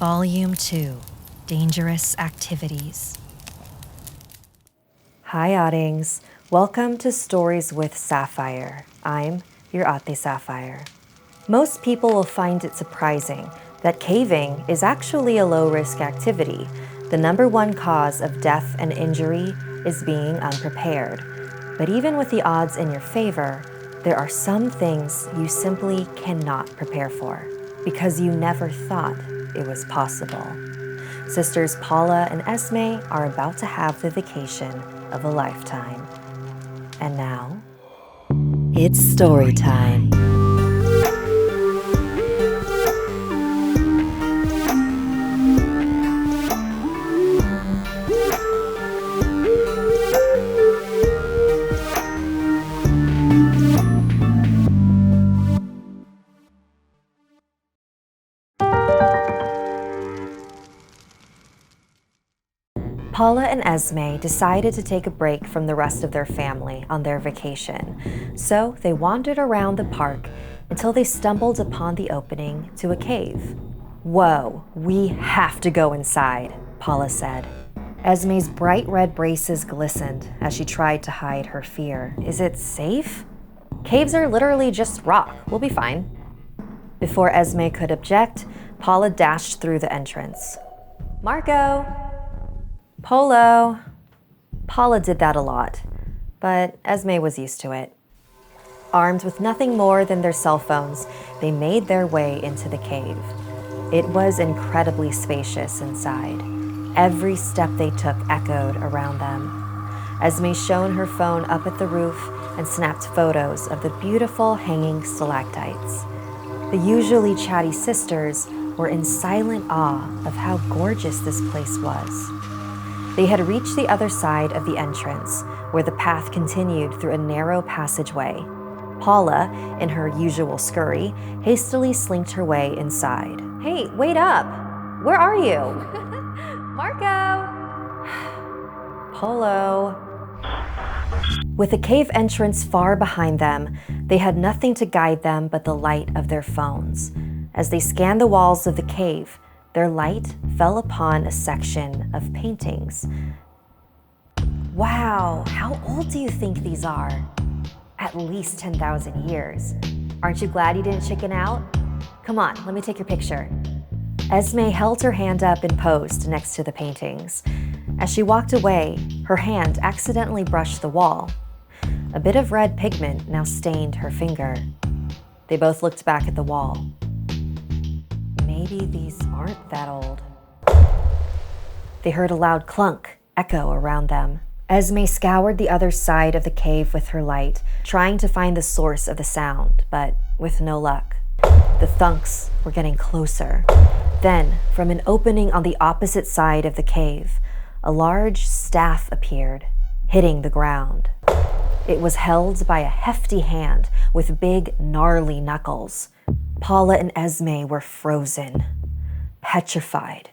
Volume 2, Dangerous Activities. Hi, Oddings. Welcome to Stories with Sapphire. I'm your Ate Sapphire. Most people will find it surprising that caving is actually a low-risk activity. The number one cause of death and injury is being unprepared. But even with the odds in your favor, there are some things you simply cannot prepare for because you never thought it was possible. Sisters Paula and Esme are about to have the vacation of a lifetime. And now, it's story time. Paula and Esme decided to take a break from the rest of their family on their vacation, so they wandered around the park until they stumbled upon the opening to a cave. "Whoa, we have to go inside," Paula said. Esme's bright red braces glistened as she tried to hide her fear. "Is it safe? Caves are literally just rock. We'll be fine." Before Esme could object, Paula dashed through the entrance. "Marco! Polo." Paula did that a lot, but Esme was used to it. Armed with nothing more than their cell phones, they made their way into the cave. It was incredibly spacious inside. Every step they took echoed around them. Esme shone her phone up at the roof and snapped photos of the beautiful hanging stalactites. The usually chatty sisters were in silent awe of how gorgeous this place was. They had reached the other side of the entrance, where the path continued through a narrow passageway. Paula, in her usual scurry, hastily slinked her way inside. "Hey, wait up! Where are you?" "Marco!" "Polo." With the cave entrance far behind them, they had nothing to guide them but the light of their phones. As they scanned the walls of the cave, their light fell upon a section of paintings. "Wow, how old do you think these are?" "At least 10,000 years. Aren't you glad you didn't chicken out? Come on, let me take your picture." Esme held her hand up and posed next to the paintings. As she walked away, her hand accidentally brushed the wall. A bit of red pigment now stained her finger. They both looked back at the wall. Maybe these aren't that old. They heard a loud clunk echo around them. Esme scoured the other side of the cave with her light, trying to find the source of the sound, but with no luck. The thunks were getting closer. Then, from an opening on the opposite side of the cave, a large staff appeared, hitting the ground. It was held by a hefty hand with big, gnarly knuckles. Paula and Esme were frozen, petrified,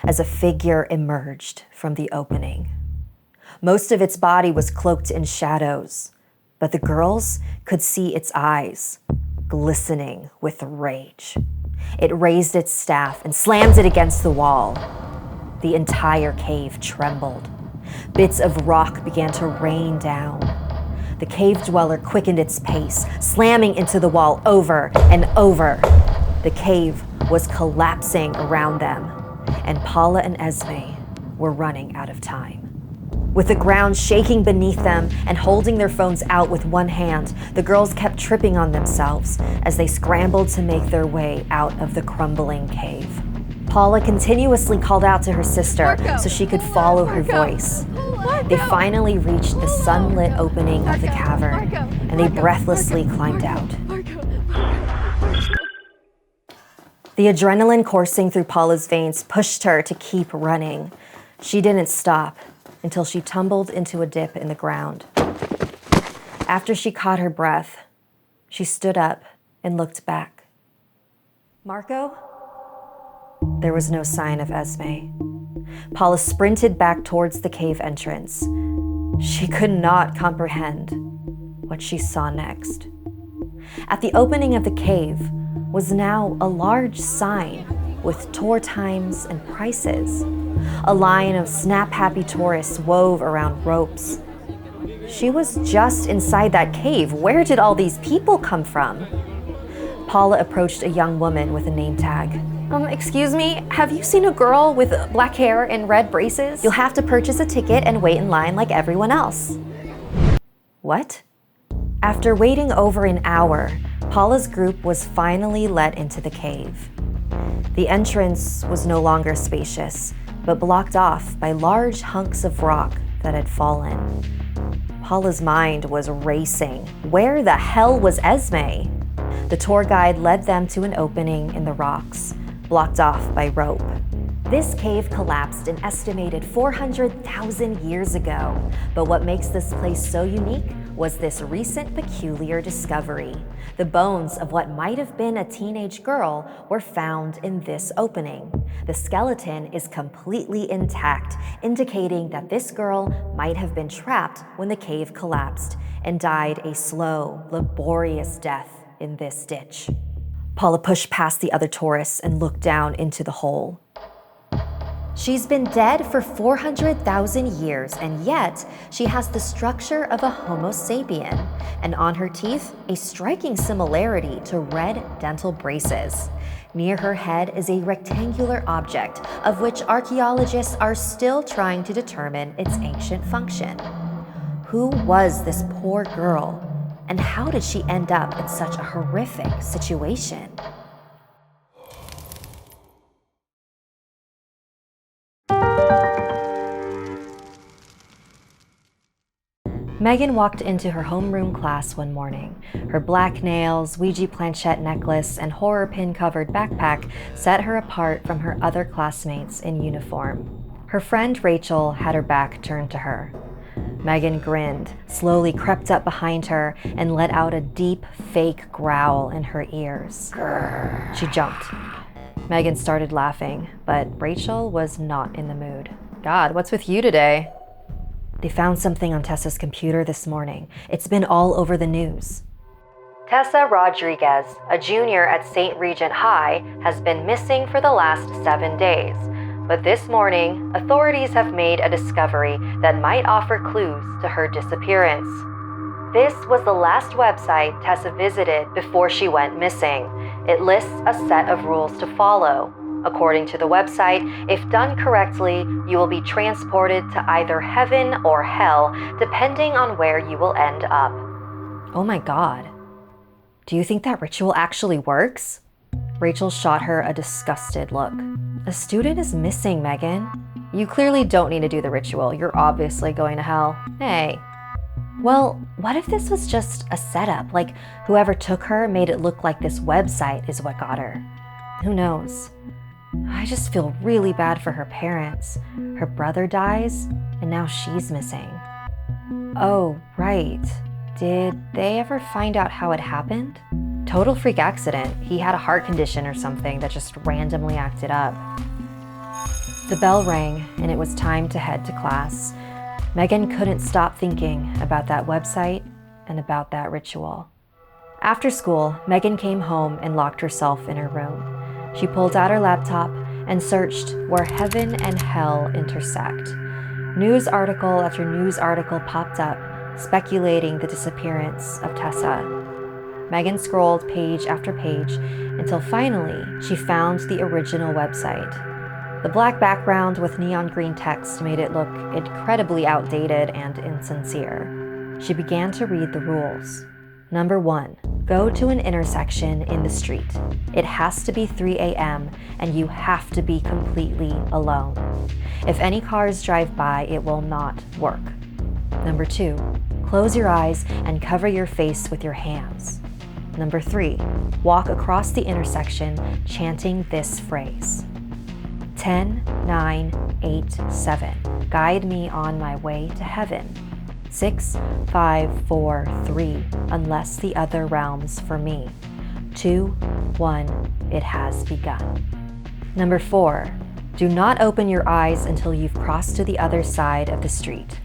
as a figure emerged from the opening. Most of its body was cloaked in shadows, but the girls could see its eyes, glistening with rage. It raised its staff and slammed it against the wall. The entire cave trembled. Bits of rock began to rain down. The cave dweller quickened its pace, slamming into the wall over and over. The cave was collapsing around them, and Paula and Esme were running out of time. With the ground shaking beneath them and holding their phones out with one hand, the girls kept tripping on themselves as they scrambled to make their way out of the crumbling cave. Paula continuously called out to her sister so she could follow her voice. They finally reached the sunlit opening of the cavern, and they breathlessly climbed out. The adrenaline coursing through Paula's veins pushed her to keep running. She didn't stop until she tumbled into a dip in the ground. After she caught her breath, she stood up and looked back. "Marco?" There was no sign of Esme. Paula sprinted back towards the cave entrance. She could not comprehend what she saw next. At the opening of the cave was now a large sign with tour times and prices. A line of snap-happy tourists wove around ropes. She was just inside that cave. Where did all these people come from? Paula approached a young woman with a name tag. Excuse me, have you seen a girl with black hair and red braces? You'll have to purchase a ticket and wait in line like everyone else. What? After waiting over an hour, Paula's group was finally let into the cave. The entrance was no longer spacious, but blocked off by large hunks of rock that had fallen. Paula's mind was racing. Where the hell was Esme? The tour guide led them to an opening in the rocks, blocked off by rope. This cave collapsed an estimated 400,000 years ago, but what makes this place so unique was this recent peculiar discovery. The bones of what might have been a teenage girl were found in this opening. The skeleton is completely intact, indicating that this girl might have been trapped when the cave collapsed and died a slow, laborious death in this ditch. Paula pushed past the other tourists and looked down into the hole. She's been dead for 400,000 years, and yet she has the structure of a Homo sapien, and on her teeth, a striking similarity to red dental braces. Near her head is a rectangular object, of which archaeologists are still trying to determine its ancient function. Who was this poor girl, and how did she end up in such a horrific situation? Megan walked into her homeroom class one morning. Her black nails, Ouija planchette necklace, and horror pin-covered backpack set her apart from her other classmates in uniform. Her friend Rachel had her back turned to her. Megan grinned, slowly crept up behind her, and let out a deep, fake growl in her ears. She jumped. Megan started laughing, but Rachel was not in the mood. God, what's with you today? They found something on Tessa's computer this morning. It's been all over the news. Tessa Rodriguez, a junior at St. Regent High, has been missing for the last 7 days. But this morning, authorities have made a discovery that might offer clues to her disappearance. This was the last website Tessa visited before she went missing. It lists a set of rules to follow. According to the website, if done correctly, you will be transported to either heaven or hell, depending on where you will end up. Oh my God. Do you think that ritual actually works? Rachel shot her a disgusted look. A student is missing, Megan. You clearly don't need to do the ritual. You're obviously going to hell. Hey. Well, what if this was just a setup? Like, whoever took her made it look like this website is what got her. Who knows? I just feel really bad for her parents. Her brother dies, and now she's missing. Oh, right. Did they ever find out how it happened? Total freak accident. He had a heart condition or something that just randomly acted up. The bell rang, and it was time to head to class. Megan couldn't stop thinking about that website and about that ritual. After school, Megan came home and locked herself in her room. She pulled out her laptop and searched where heaven and hell intersect. News article after news article popped up, speculating the disappearance of Tessa. Megan scrolled page after page until finally she found the original website. The black background with neon green text made it look incredibly outdated and insincere. She began to read the rules. Number 1, go to an intersection in the street. It has to be 3 a.m. and you have to be completely alone. If any cars drive by, it will not work. Number 2, close your eyes and cover your face with your hands. Number 3, walk across the intersection chanting this phrase. 10, 9, 8, 7. Guide me on my way to heaven. 6, 5, 4, 3. Unless the other realms for me. 2, 1. It has begun. Number 4. Do not open your eyes until you've crossed to the other side of the street.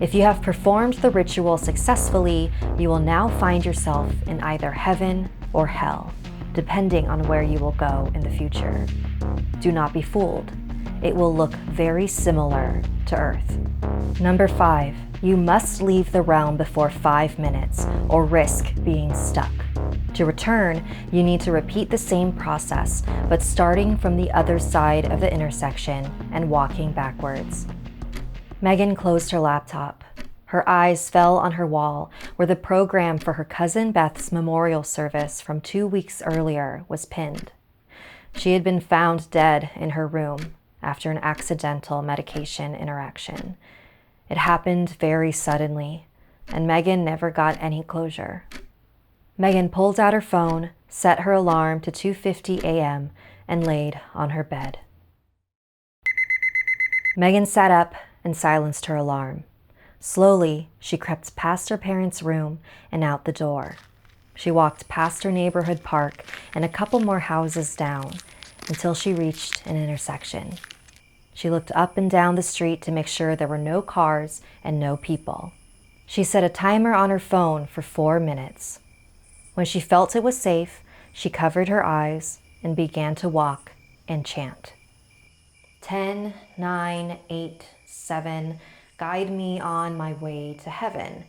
If you have performed the ritual successfully, you will now find yourself in either heaven or hell, depending on where you will go in the future. do not be fooled. It will look very similar to Earth. Number 5, you must leave the realm before 5 minutes or risk being stuck. To return, you need to repeat the same process, but starting from the other side of the intersection and walking backwards. Megan closed her laptop. Her eyes fell on her wall, where the program for her cousin Beth's memorial service from 2 weeks earlier was pinned. She had been found dead in her room after an accidental medication interaction. It happened very suddenly, and Megan never got any closure. Megan pulled out her phone, set her alarm to 2:50 a.m., and laid on her bed. Megan sat up and silenced her alarm. Slowly, she crept past her parents' room and out the door. She walked past her neighborhood park and a couple more houses down until she reached an intersection. She looked up and down the street to make sure there were no cars and no people. She set a timer on her phone for 4 minutes. When she felt it was safe, she covered her eyes and began to walk and chant. 10, 9, 8, 7, guide me on my way to heaven.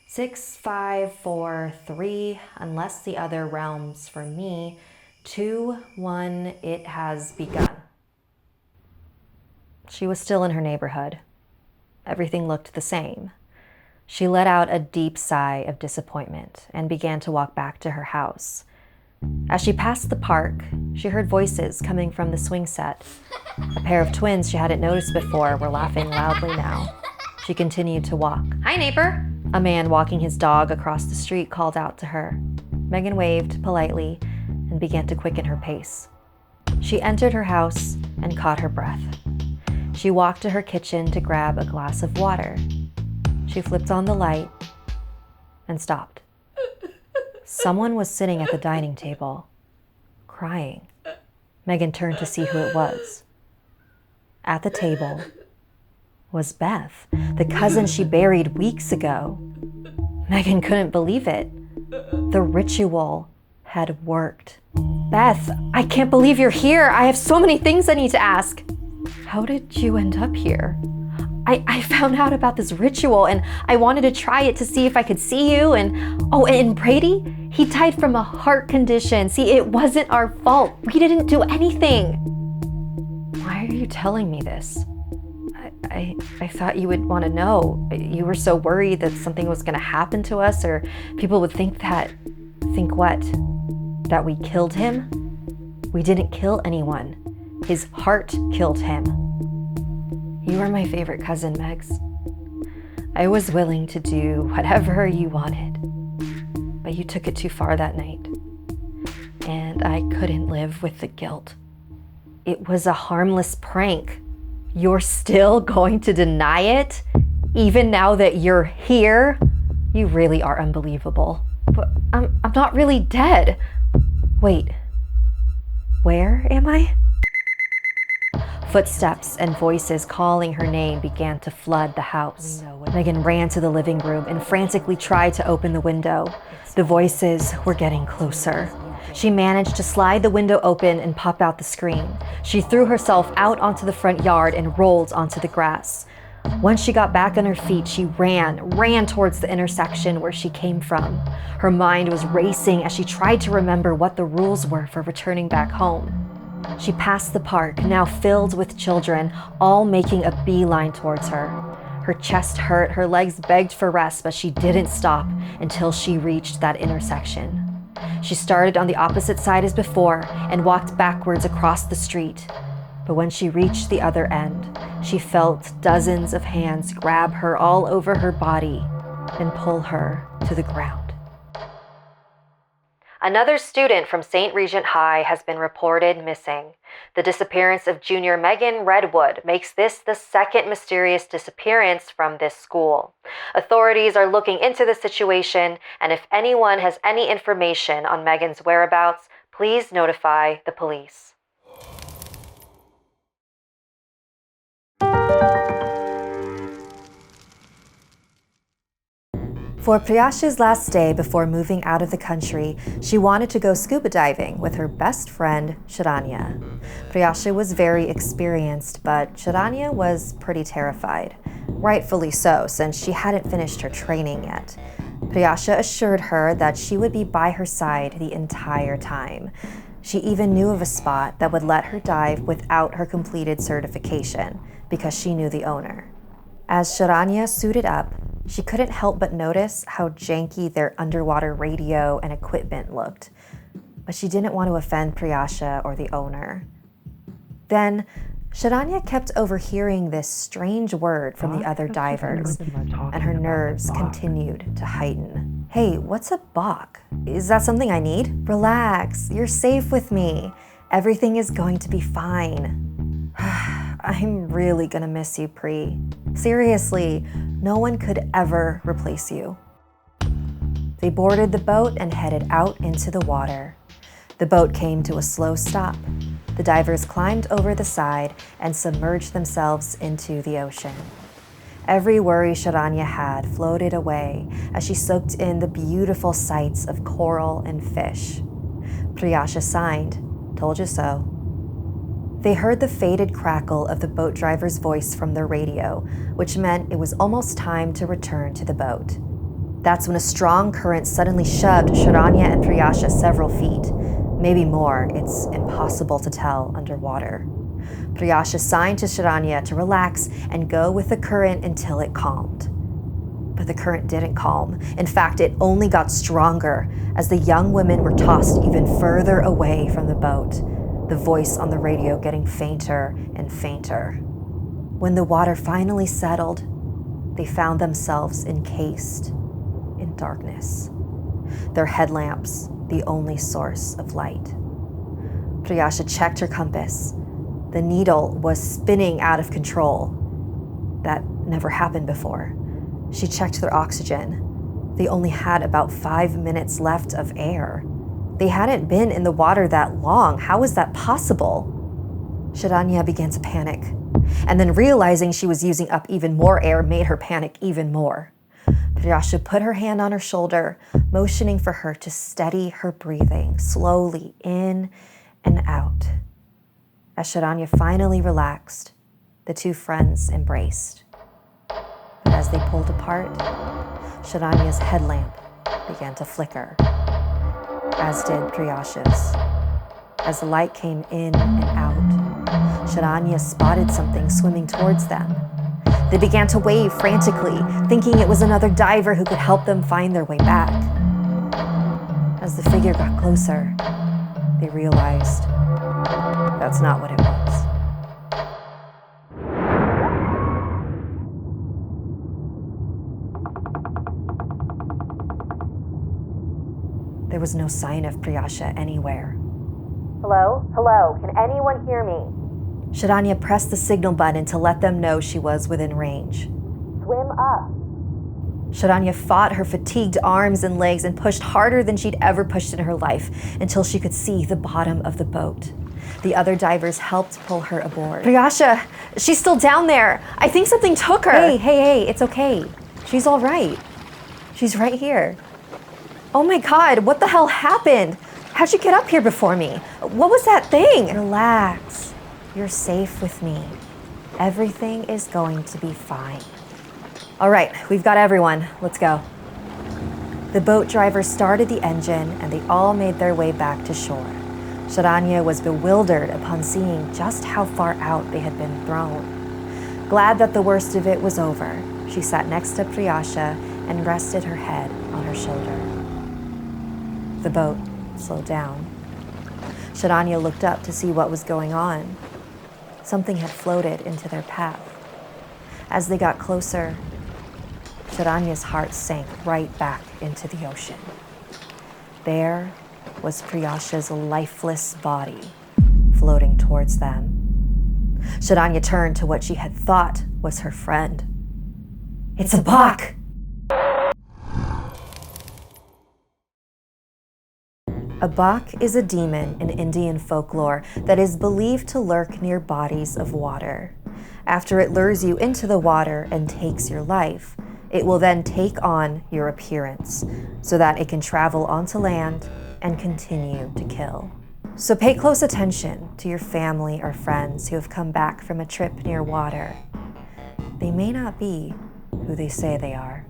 6, 5, 4, 3, unless the other realms for me. 2, 1, it has begun. She was still in her neighborhood. Everything looked the same. She let out a deep sigh of disappointment and began to walk back to her house. As she passed the park, she heard voices coming from the swing set. A pair of twins she hadn't noticed before were laughing loudly now. She continued to walk. "Hi, neighbor!" A man walking his dog across the street called out to her. Megan waved politely and began to quicken her pace. She entered her house and caught her breath. She walked to her kitchen to grab a glass of water. She flipped on the light and stopped. Someone was sitting at the dining table, crying. Megan turned to see who it was. At the table was Beth, the cousin she buried weeks ago. Megan couldn't believe it. The ritual had worked. "Beth, I can't believe you're here. I have so many things I need to ask." "How did you end up here?" I found out about this ritual and I wanted to try it to see if I could see you and Brady, he died from a heart condition. See, it wasn't our fault. We didn't do anything." "Why are you telling me this? I thought you would want to know. You were so worried that something was going to happen to us or people would think that. Think what? That we killed him? We didn't kill anyone. His heart killed him." "You are my favorite cousin, Megs. I was willing to do whatever you wanted, but you took it too far that night, and I couldn't live with the guilt." "It was a harmless prank. You're still going to deny it? Even now that you're here? You really are unbelievable." "But I'm not really dead." "Wait, where am I?" Footsteps and voices calling her name began to flood the house. Megan ran to the living room and frantically tried to open the window. The voices were getting closer. She managed to slide the window open and pop out the screen. She threw herself out onto the front yard and rolled onto the grass. Once she got back on her feet, she ran towards the intersection where she came from. Her mind was racing as she tried to remember what the rules were for returning back home. She passed the park, now filled with children, all making a beeline towards her. Her chest hurt, her legs begged for rest, but she didn't stop until she reached that intersection. She started on the opposite side as before and walked backwards across the street. But when she reached the other end, she felt dozens of hands grab her all over her body and pull her to the ground. Another student from St. Regent High has been reported missing. The disappearance of junior Megan Redwood makes this the second mysterious disappearance from this school. Authorities are looking into the situation, and if anyone has any information on Megan's whereabouts, please notify the police. For Priyasha's last day before moving out of the country, she wanted to go scuba diving with her best friend, Sharanya. Priyasha was very experienced, but Sharanya was pretty terrified. Rightfully so, since she hadn't finished her training yet. Priyasha assured her that she would be by her side the entire time. She even knew of a spot that would let her dive without her completed certification, because she knew the owner. As Sharanya suited up, she couldn't help but notice how janky their underwater radio and equipment looked. But she didn't want to offend Priyasha or the owner. Then, Sharanya kept overhearing this strange word from the other divers, and her nerves continued to heighten. Hey, what's a Baak? Is that something I need? Relax, you're safe with me. Everything is going to be fine. I'm really gonna miss you, Pri. Seriously, no one could ever replace you. They boarded the boat and headed out into the water. The boat came to a slow stop. The divers climbed over the side and submerged themselves into the ocean. Every worry Sharanya had floated away as she soaked in the beautiful sights of coral and fish. Priyasha signed, "Told you so." They heard the faded crackle of the boat driver's voice from their radio, which meant it was almost time to return to the boat. That's when a strong current suddenly shoved Sharanya and Priyasha several feet. Maybe more, it's impossible to tell underwater. Priyasha signed to Sharanya to relax and go with the current until it calmed. But the current didn't calm. In fact, it only got stronger as the young women were tossed even further away from the boat, the voice on the radio getting fainter and fainter. When the water finally settled, they found themselves encased in darkness. Their headlamps, the only source of light. Priyasha checked her compass. The needle was spinning out of control. That never happened before. She checked their oxygen. They only had about 5 minutes left of air. They hadn't been in the water that long. How was that possible? Sharanya began to panic, and then realizing she was using up even more air made her panic even more. Priyasha put her hand on her shoulder, motioning for her to steady her breathing slowly in and out. As Sharanya finally relaxed, the two friends embraced. But as they pulled apart, Sharanya's headlamp began to flicker, as did Priyasha's. As the light came in and out, Sharanya spotted something swimming towards them. They began to wave frantically, thinking it was another diver who could help them find their way back. As the figure got closer, they realized that's not what it was. There was no sign of Priyasha anywhere. Hello? Hello? Can anyone hear me? Sharanya pressed the signal button to let them know she was within range. Swim up. Sharanya fought her fatigued arms and legs and pushed harder than she'd ever pushed in her life until she could see the bottom of the boat. The other divers helped pull her aboard. Priyasha, she's still down there. I think something took her. Hey, it's okay. She's all right. She's right here. Oh my God, what the hell happened? How'd you get up here before me? What was that thing? Relax. You're safe with me. Everything is going to be fine. All right, we've got everyone. Let's go. The boat driver started the engine and they all made their way back to shore. Sharanya was bewildered upon seeing just how far out they had been thrown. Glad that the worst of it was over, she sat next to Priyasha and rested her head on her shoulder. The boat slowed down. Sharanya looked up to see what was going on. Something had floated into their path. As they got closer, Sharanya's heart sank right back into the ocean. There was Priyasha's lifeless body floating towards them. Sharanya turned to what she had thought was her friend. It's a Baak! A Baak is a demon in Indian folklore that is believed to lurk near bodies of water. After it lures you into the water and takes your life, It will then take on your appearance so that it can travel onto land and continue to kill. So pay close attention to your family or friends who have come back from a trip near water. They may not be who they say they are.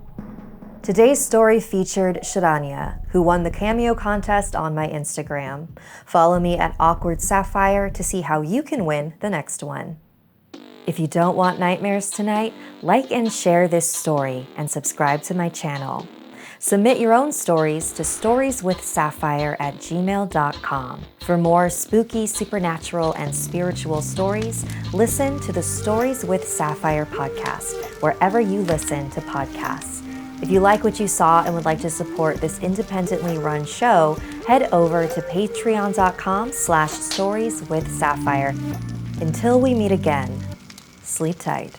Today's story featured Sharanya, who won the cameo contest on my Instagram. Follow me at Awkward Sapphire to see how you can win the next one. If you don't want nightmares tonight, like and share this story and subscribe to my channel. Submit your own stories to storieswithsapphire@gmail.com. For more spooky, supernatural, and spiritual stories, listen to the Stories with Sapphire podcast, wherever you listen to podcasts. If you like what you saw and would like to support this independently run show, head over to patreon.com/storieswithsapphire. Until we meet again, sleep tight.